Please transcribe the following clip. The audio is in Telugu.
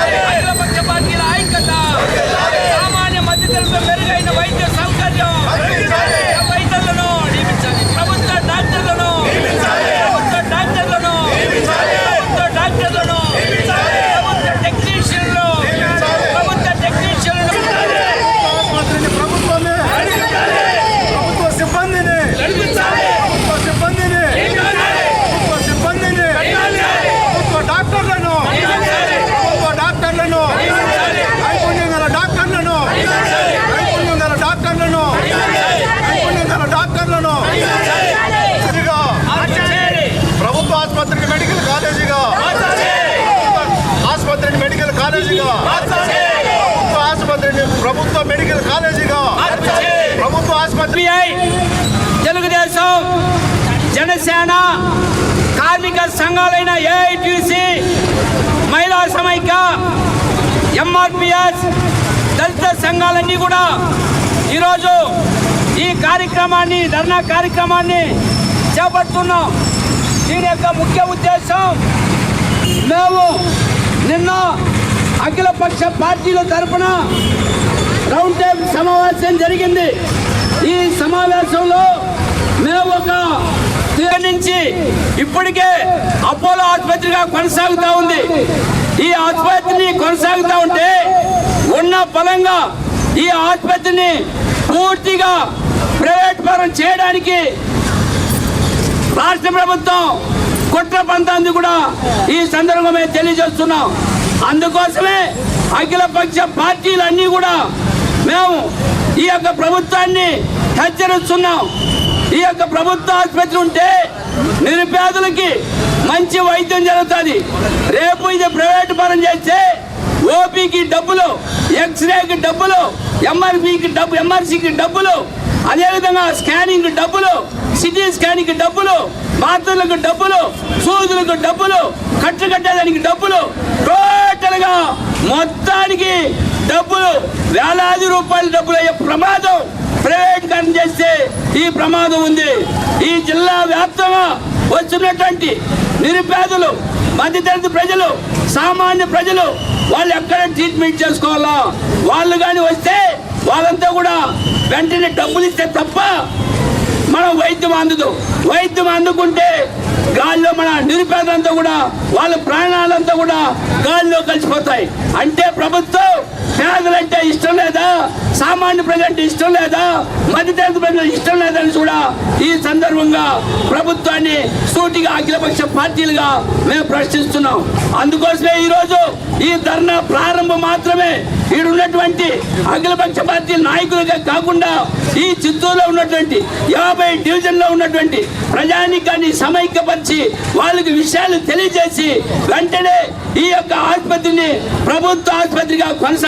అఖిలపక్ష పార్టీల ఐక్యత, సామాన్య మధ్యతరగతి మెరుగైన వైద్య సౌకర్యం, వైద్యులను నియమించాలి, ప్రభుత్వ డాక్టర్లను ప్రభుత్వ టెక్నీషియన్లు ప్రభుత్వ ఆసుపత్రికి మెడికల్ కాలేజీగా, ఆసుపత్రిని మెడికల్ కాలేజీగా, ప్రభుత్వ ఆసుపత్రిని ప్రభుత్వ మెడికల్ కాలేజీగా, ప్రభుత్వ ఆసుపత్రి. తెలుగుదేశం, జనసేన, కార్మిక సంఘాలైన ఏఐటీసీ, మహిళా సమైక్య, ఎంఆర్పిఎస్, దళిత సంఘాలన్నీ కూడా ఈరోజు ఈ కార్యక్రమాన్ని, ధర్నా కార్యక్రమాన్ని చేపడుతున్నాం. దీని యొక్క ముఖ్య ఉద్దేశం, మేము నిన్న అఖిలపక్ష పార్టీల తరఫున రౌండ్ టేబుల్ సమావేశం జరిగింది. ఈ సమావేశంలో మేము ఒక నుంచి ఇప్పటికే అపోలో ఆసుపత్రిగా కొనసాగుతూ ఉంది. ఈ ఆసుపత్రిని కొనసాగుతూ ఉంటే ఉన్న బలంగా ఈ ఆసుపత్రిని పూర్తిగా ప్రైవేట్ పరం చేయడానికి రాష్ట్ర ప్రభుత్వం కుట్ర పంతాన్ని కూడా ఈ సందర్భంగా తెలియజేస్తున్నాం. అందుకోసమే అఖిలపక్ష పార్టీలన్నీ కూడా మేము ఈ యొక్క ప్రభుత్వాన్ని హెచ్చరిస్తున్నాం. ఈ యొక్క ప్రభుత్వ ఆసుపత్రి ఉంటే నిరుపేదలకి మంచి వైద్యం జరుగుతుంది. రేపు ఇది ప్రైవేట్ పరం చేస్తే ఓపీకి డబ్బులు, ఎక్స్రేకి డబ్బులు, ఎంఆర్సీకి డబ్బులు, అదేవిధంగా స్కానింగ్ డబ్బులు, సిటీ స్కానింగ్ డబ్బులు, మాత్రలకు డబ్బులు, సూదులకు డబ్బులు, కట్లు కట్టేదానికి డబ్బులు, టోటల్ గా మొత్తానికి డబ్బులు, వేలాది రూపాయల డబ్బులు అయ్యే ప్రమాదం ప్రైవేటీకరణ చేస్తే ఈ ప్రమాదం ఉంది. ఈ జిల్లా వ్యాప్తంగా వస్తున్నటువంటి నిరుపేదలు, మధ్యతరగతి ప్రజలు, సామాన్య ప్రజలు వాళ్ళు ఎక్కడ ట్రీట్మెంట్ చేసుకోవాలా, వాళ్ళు కానీ వస్తే వాళ్ళంతా కూడా వెంటనే డబ్బులు ఇస్తే తప్ప మనం వైద్యం అందదు. వైద్యం అందుకుంటే గాల్లో మన నిరుపేదలంతా కూడా వాళ్ళ ప్రాణాలంతా కూడా గాల్లో కలిసిపోతాయి. అంటే ప్రభుత్వం పేదలంటే ఇష్టం లేదా, సామాన్య ప్రజలంటే ఇష్టం లేదా, మధ్యతరగతి ప్రజలు ఇష్టం లేదని కూడా ఈ సందర్భంగా ప్రభుత్వాన్ని సూటిగా అఖిలపక్ష పార్టీలుగా మేము ప్రశ్నిస్తున్నాం. అందుకోసమే ఈరోజు ఈ ధర్నా ప్రారంభం మాత్రమే. ఈడున్నటువంటి అఖిలపక్ష పార్టీ నాయకులుగా కాకుండా ఈ చిత్తూరులో ఉన్నటువంటి 50 డివిజన్లో ఉన్నటువంటి ప్రజానీకాన్ని సమైక్యపరిచి వాళ్ళకి విషయాలు తెలియజేసి వెంటనే ఈ యొక్క ఆసుపత్రిని ప్రభుత్వ ఆసుపత్రిగా కొనసాగించాలి.